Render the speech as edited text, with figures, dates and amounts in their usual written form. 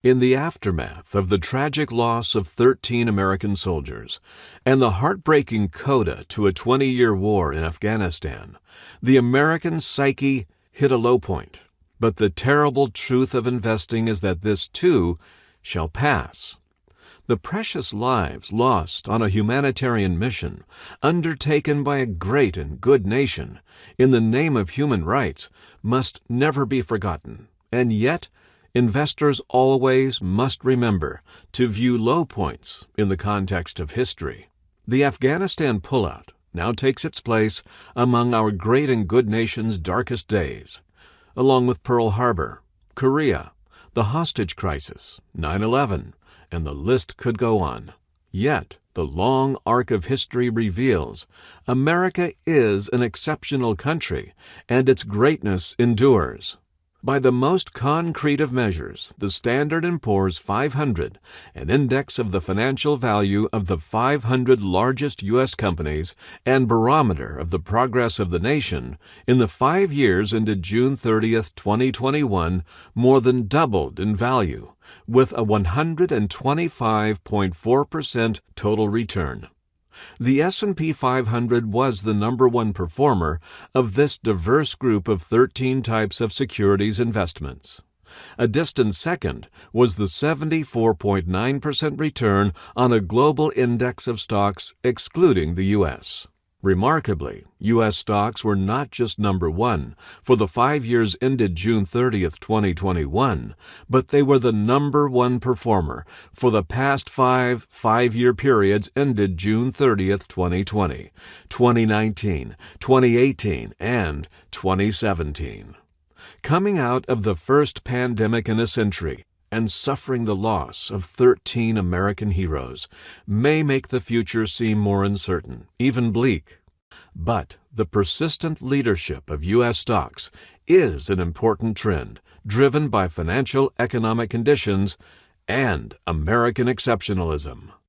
In the aftermath of the tragic loss of 13 American soldiers and the heartbreaking coda to a 20-year war in Afghanistan, the American psyche hit a low point. But the terrible truth of investing is that this too shall pass. The precious lives lost on a humanitarian mission undertaken by a great and good nation in the name of human rights must never be forgotten, and yet investors always must remember to view low points in the context of history. The Afghanistan pullout now takes its place among our great and good nation's darkest days, along with Pearl Harbor, Korea, the hostage crisis, 9/11, and the list could go on. Yet, the long arc of history reveals America is an exceptional country, and its greatness endures. By the most concrete of measures, the Standard & Poor's 500, an index of the financial value of the 500 largest U.S. companies and barometer of the progress of the nation, in the 5 years ended June 30th, 2021, more than doubled in value, with a 125.4% total return. The S&P 500 was the number one performer of this diverse group of 13 types of securities investments. A distant second was the 74.9% return on a global index of stocks excluding the U.S. Remarkably, U.S. stocks were not just number one for the 5 years ended June 30th, 2021, but they were the number one performer for the past five-year periods ended June 30th, 2020, 2019, 2018, and 2017. Coming out of the first pandemic in a century and suffering the loss of 13 American heroes may make the future seem more uncertain, even bleak. But the persistent leadership of U.S. stocks is an important trend driven by financial economic conditions and American exceptionalism.